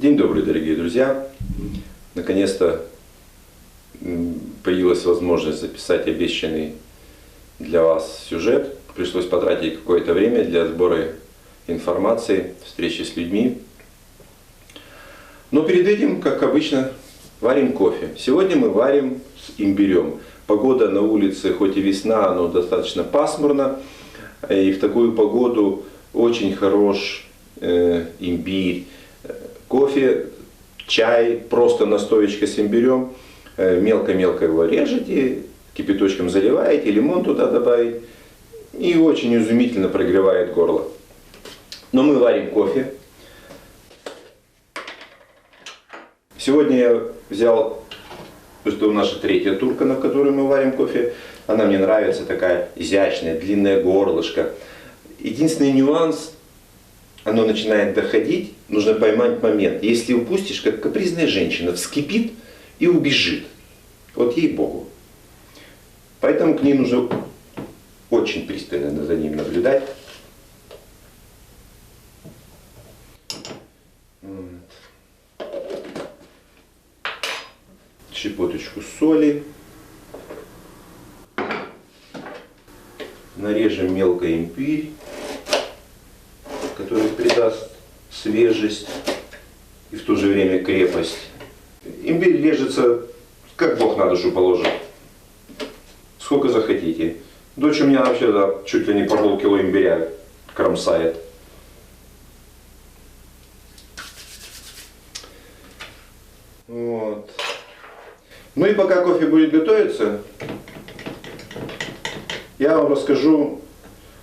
День добрый, дорогие друзья! Наконец-то появилась возможность записать обещанный для вас сюжет. Пришлось потратить какое-то время для сбора информации, встречи с людьми. Но перед этим, как обычно, варим кофе. Сегодня мы варим с имбирем. Погода на улице, хоть и весна, но достаточно пасмурно. И в такую погоду очень хорош имбирь. Кофе, чай, просто настоечка с имбирем. Мелко-мелко его режете, кипяточком заливаете, лимон туда добавить. И очень изумительно прогревает горло. Но мы варим кофе. Сегодня я взял, это наша третья турка, на которой мы варим кофе. Она мне нравится, такая изящная, длинное горлышко. Единственный нюанс, оно начинает доходить, нужно поймать момент. Если упустишь, как капризная женщина, вскипит и убежит. Вот ей-богу. Поэтому к ней нужно очень пристально за ним наблюдать. Щепоточку соли. Нарежем мелко имбирь, который придаст свежесть и в то же время крепость. Имбирь режется, как Бог на душу положит. Сколько захотите. Дочь у меня вообще чуть ли не по полкило имбиря кромсает. Вот. Ну и пока кофе будет готовиться, я вам расскажу,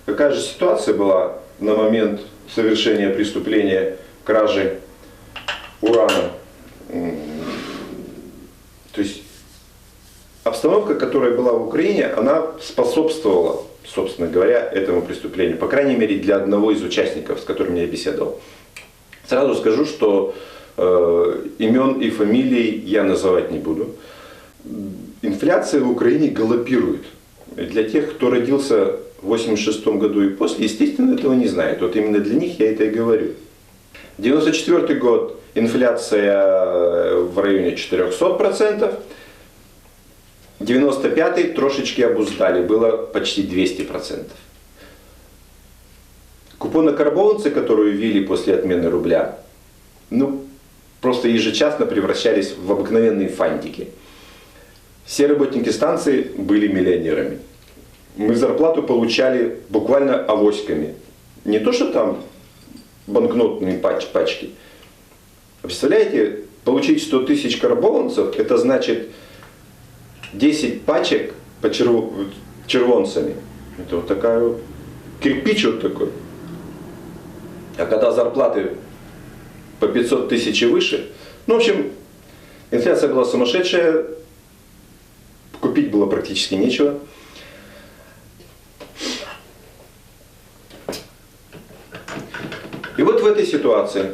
какая же ситуация была на момент совершения преступления кражи урана. То есть обстановка, которая была в Украине, она способствовала, собственно говоря, этому преступлению. По крайней мере, для одного из участников, с которым я беседовал. Сразу скажу, что имен и фамилий я называть не буду. Инфляция в Украине галопирует. Для тех, кто родился в 1986 году и после, естественно, этого не знают. Вот именно для них я это и говорю. 1994 год, инфляция в районе 400%. 1995 трошечки обуздали, было почти 200%. Купоны-карбованцы, которые ввели после отмены рубля, просто ежечасно превращались в обыкновенные фантики. Все работники станции были миллионерами. Мы зарплату получали буквально авоськами. Не то, что там банкнотные пачки. Представляете, получить 100 тысяч карбованцев, это значит 10 пачек по червонцами. Это вот такая вот, кирпич вот такой. А когда зарплаты по 500 тысяч и выше, в общем, инфляция была сумасшедшая, купить было практически нечего. И вот в этой ситуации,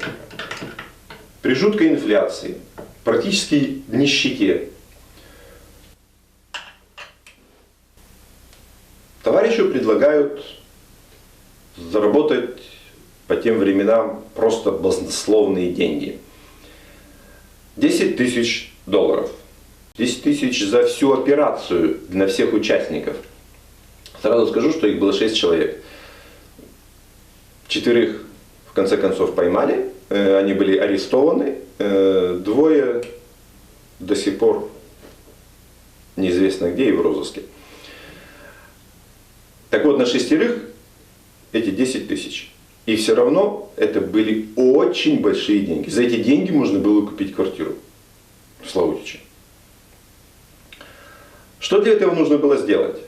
при жуткой инфляции, практически нищете, товарищу предлагают заработать по тем временам просто баснословные деньги. 10 тысяч долларов. 10 тысяч за всю операцию для всех участников. Сразу скажу, что их было 6 человек. 4 в конце концов поймали, они были арестованы, 2 до сих пор неизвестно где и в розыске. Так вот, на 6 эти 10 тысяч. И все равно это были очень большие деньги. За эти деньги можно было купить квартиру в Славутиче. Что для этого нужно было сделать?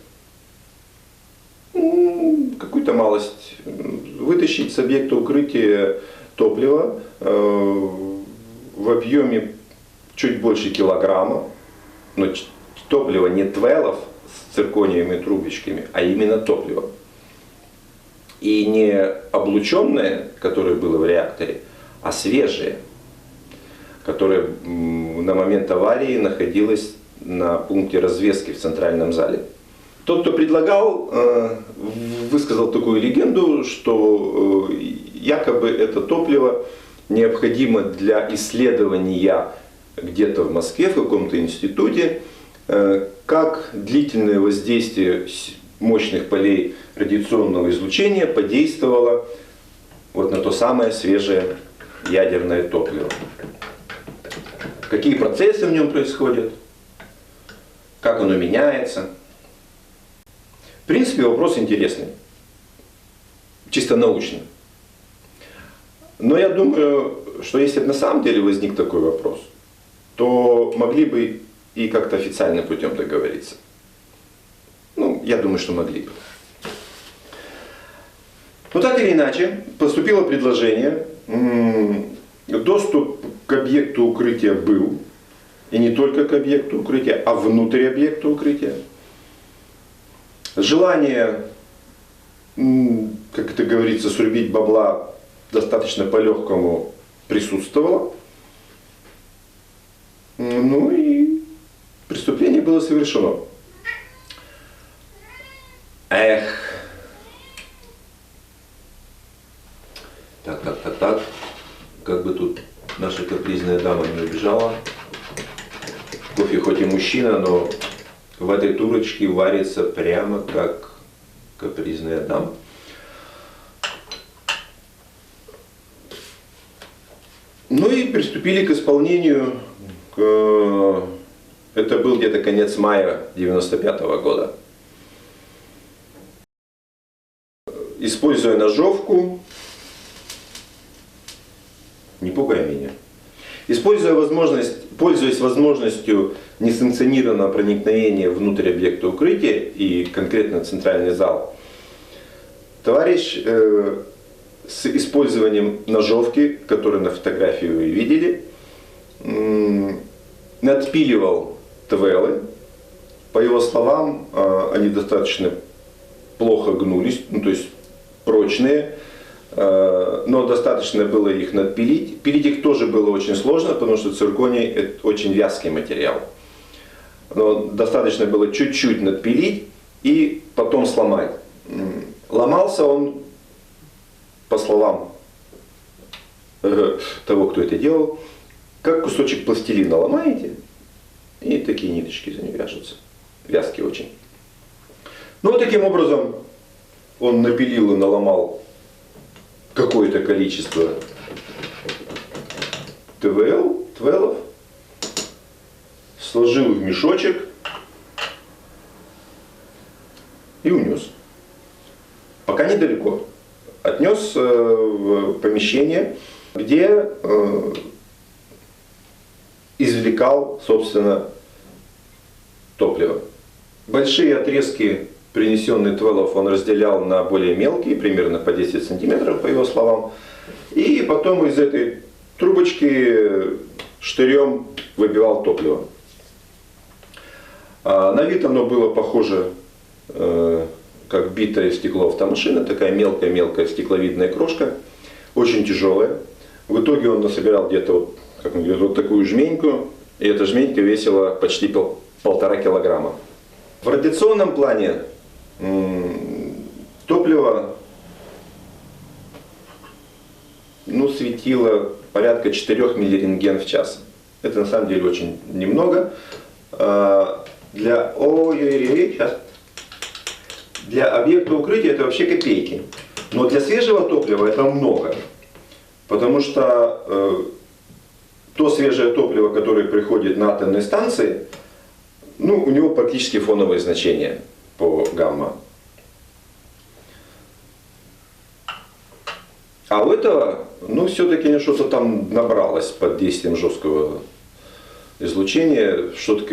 Какую-то малость. Вытащить с объекта укрытия топлива в объеме чуть больше килограмма. Но топливо не твелов с циркониевыми трубочками, а именно топливо. И не облученное, которое было в реакторе, а свежее, которое на момент аварии находилось на пункте развески в центральном зале. Тот, кто предлагал, высказал такую легенду, что якобы это топливо необходимо для исследования где-то в Москве, в каком-то институте, как длительное воздействие мощных полей радиационного излучения подействовало вот на то самое свежее ядерное топливо. Какие процессы в нем происходят, как оно меняется. В принципе, вопрос интересный, чисто научный. Но я думаю, что если бы на самом деле возник такой вопрос, то могли бы и как-то официальным путем договориться. Ну, я думаю, что могли бы. Но так или иначе, поступило предложение, доступ к объекту укрытия был, и не только к объекту укрытия, а внутрь объекта укрытия. Желание, как это говорится, срубить бабла достаточно по-легкому присутствовало. Ну и преступление было совершено. Эх. Так. Как бы тут наша капризная дама не убежала. Кофе хоть и мужчина, но в этой турочке варится прямо как капризная дама. Ну и приступили к исполнению. Это был где-то конец мая 1995 года. Используя ножовку, не пугай меня, пользуясь возможностью несанкционированного проникновения внутрь объекта укрытия и конкретно центральный зал, товарищ с использованием ножовки, которую на фотографии вы видели, надпиливал твелы. По его словам, они достаточно плохо гнулись, ну, то есть прочные, но достаточно было их надпилить. Пилить их тоже было очень сложно, потому что цирконий – это очень вязкий материал. Но достаточно было чуть-чуть надпилить и потом сломать. Ломался он, по словам того, кто это делал, как кусочек пластилина ломаете, и такие ниточки за ним вяжутся. Вязкие очень. Ну, таким образом, он напилил и наломал какое-то количество твелов, сложил в мешочек и унес. Пока недалеко. Отнес в помещение, где извлекал, собственно, топливо. Большие отрезки принесенных твелов он разделял на более мелкие, примерно по 10 сантиметров, по его словам. И потом из этой трубочки штырем выбивал топливо. На вид оно было похоже, как битое стекло автомашины, такая мелкая стекловидная крошка, очень тяжелая. В итоге он насобирал где-то, как он говорит, вот такую жменьку, и эта жменька весила почти 1,5 килограмма. В радиационном плане топливо светило порядка 4 миллирентген в час. Это на самом деле очень немного. Для объекта укрытия это вообще копейки. Но для свежего топлива это много. Потому что то свежее топливо, которое приходит на атомные станции, у него практически фоновые значения по гамма. А у этого, все-таки что-то там набралось под действием жесткого излучения,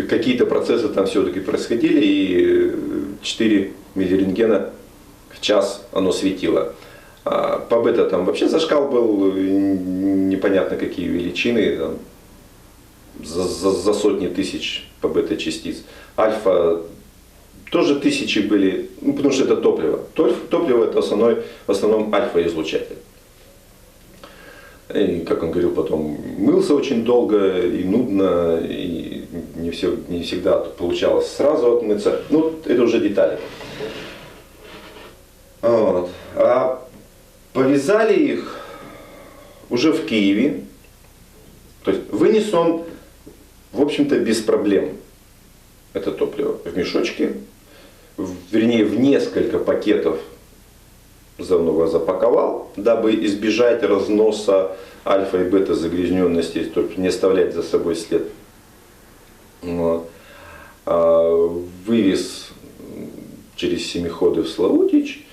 какие-то процессы там все-таки происходили, и 4 миллирентгена в час оно светило. А по бета там вообще зашкал был, непонятно какие величины, там, за сотни тысяч по бета частиц. Альфа тоже тысячи были, потому что это топливо. Топливо это в основном альфа-излучатель. И, как он говорил потом, мылся очень долго и нудно, и не всегда получалось сразу отмыться. Это уже детали. Вот. А повязали их уже в Киеве, то есть вынес он, в общем-то, без проблем это топливо в мешочке, вернее в несколько пакетов заново запаковал, дабы избежать разноса альфа и бета загрязненности, то не оставлять за собой след. Вот. Вывез через Семиходы в Славутич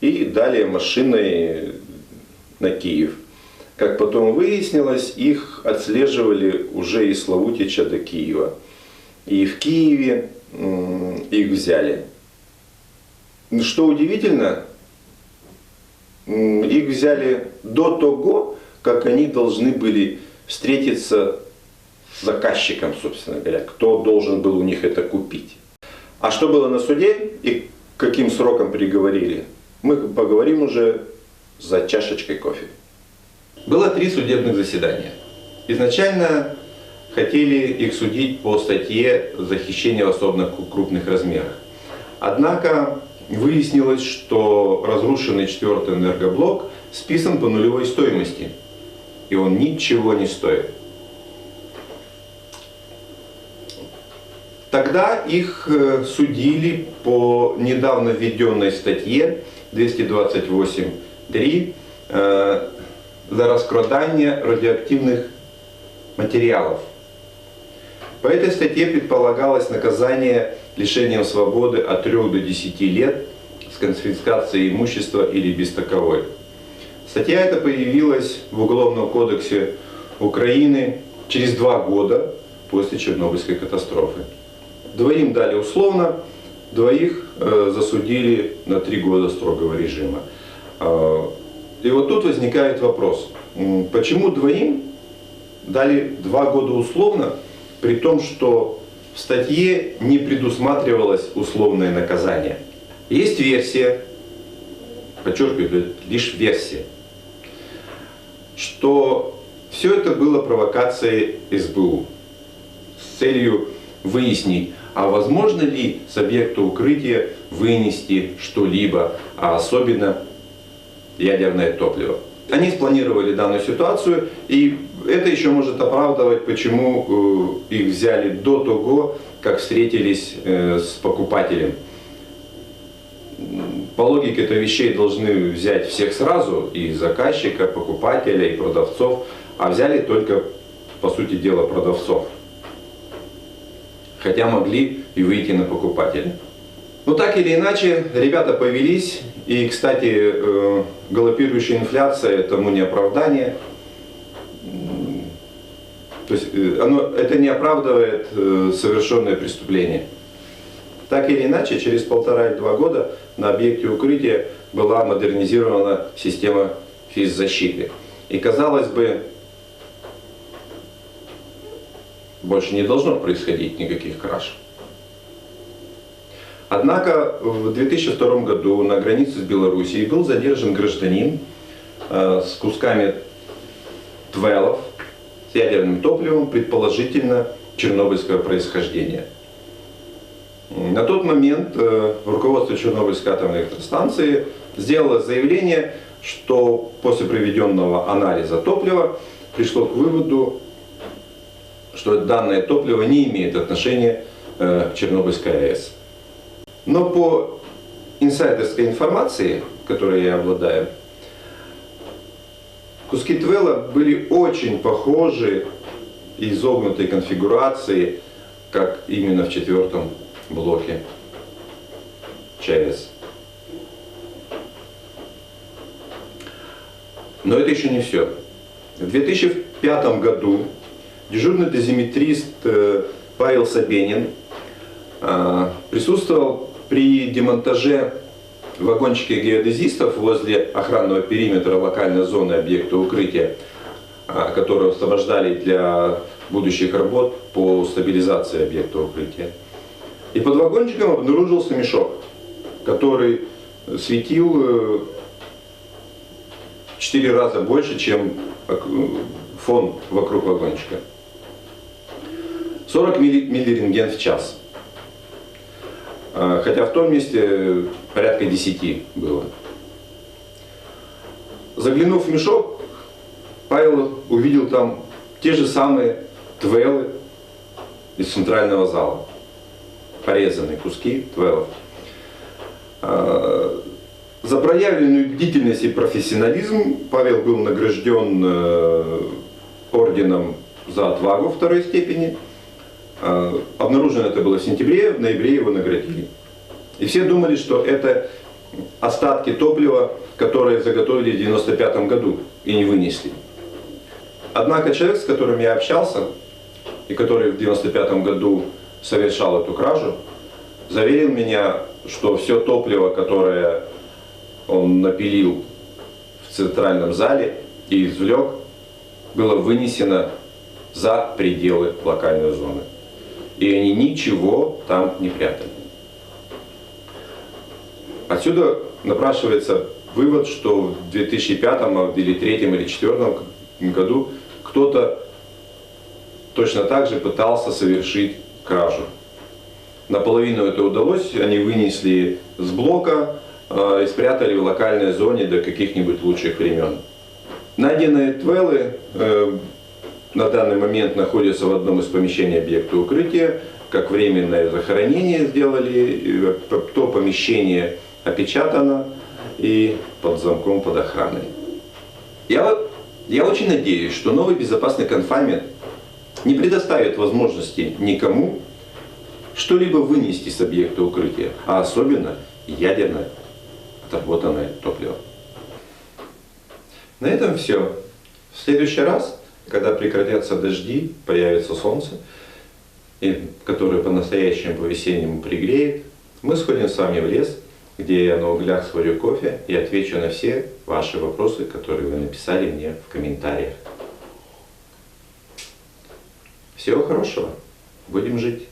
и далее машиной на Киев. Как потом выяснилось, их отслеживали уже из Славутича до Киева. И в Киеве их взяли. Что удивительно, их взяли до того, как они должны были встретиться с заказчиком, собственно говоря, кто должен был у них это купить. А что было на суде и каким сроком приговорили, мы поговорим уже за чашечкой кофе. Было 3 судебных заседания. Изначально хотели их судить по статье за хищение в особо крупных размерах. Однако выяснилось, что разрушенный 4-й энергоблок списан по нулевой стоимости. И он ничего не стоит. Тогда их судили по недавно введенной статье 228.3 за раскрадание радиоактивных материалов. По этой статье предполагалось наказание лишением свободы от 3 до 10 лет с конфискацией имущества или без таковой. Статья эта появилась в Уголовном кодексе Украины через 2 года после Чернобыльской катастрофы. 2 дали условно, 2 засудили на 3 года строгого режима. И вот тут возникает вопрос, почему 2 дали 2 года условно, при том, что в статье не предусматривалось условное наказание. Есть версия, подчеркиваю, лишь версия, что все это было провокацией СБУ с целью выяснить, а возможно ли с объекта укрытия вынести что-либо, а особенно ядерное топливо. Они спланировали данную ситуацию, и это еще может оправдывать, почему их взяли до того, как встретились с покупателем. По логике это вещей должны взять всех сразу, и заказчика, покупателя, и продавцов, а взяли только, по сути дела, продавцов. Хотя могли и выйти на покупателя. Но так или иначе, ребята повелись, и, кстати, галопирующая инфляция тому не оправдание. То есть это не оправдывает совершенное преступление. Так или иначе, через 1,5-2 года на объекте укрытия была модернизирована система физзащиты. И, казалось бы, больше не должно происходить никаких краж. Однако в 2002 году на границе с Белоруссией был задержан гражданин с кусками твелов, с ядерным топливом, предположительно чернобыльского происхождения. На тот момент руководство Чернобыльской атомной электростанции сделало заявление, что после проведенного анализа топлива пришло к выводу, что данное топливо не имеет отношения к Чернобыльской АЭС. Но по инсайдерской информации, которой я обладаю, куски твела были очень похожи и изогнутой конфигурации, как именно в 4-м блоке ЧАЭС. Но это еще не все. В 2005 году дежурный дозиметрист Павел Собенин присутствовал при демонтаже вагончика геодезистов возле охранного периметра локальной зоны объекта укрытия, которую освобождали для будущих работ по стабилизации объекта укрытия. И под вагончиком обнаружился мешок, который светил в 4 раза больше, чем фон вокруг вагончика. 40 миллирентген в час. Хотя в том месте порядка 10 было. Заглянув в мешок, Павел увидел там те же самые твелы из центрального зала. Порезанные куски твелов. За проявленную бдительность и профессионализм Павел был награжден орденом за отвагу второй степени. Обнаружено это было в сентябре, в ноябре его наградили. И все думали, что это остатки топлива, которые заготовили в 1995 году и не вынесли. Однако человек, с которым я общался, и который в 1995 году совершал эту кражу, заверил меня, что все топливо, которое он напилил в центральном зале и извлек, было вынесено за пределы локальной зоны. И они ничего там не прятали. Отсюда напрашивается вывод, что в 2005 или 2003 или 2004 году кто-то точно так же пытался совершить кражу. Наполовину это удалось, они вынесли с блока и спрятали в локальной зоне до каких-нибудь лучших времен. Найденные твелы на данный момент находятся в одном из помещений объекта укрытия, как временное захоронение сделали, то помещение опечатано и под замком, под охраной. Я очень надеюсь, что новый безопасный конфайнмент не предоставит возможности никому что-либо вынести с объекта укрытия, а особенно ядерное отработанное топливо. На этом все. В следующий раз, когда прекратятся дожди, появится солнце, которое по-настоящему по-весеннему пригреет, мы сходим с вами в лес, где я на углях сварю кофе и отвечу на все ваши вопросы, которые вы написали мне в комментариях. Всего хорошего. Будем жить.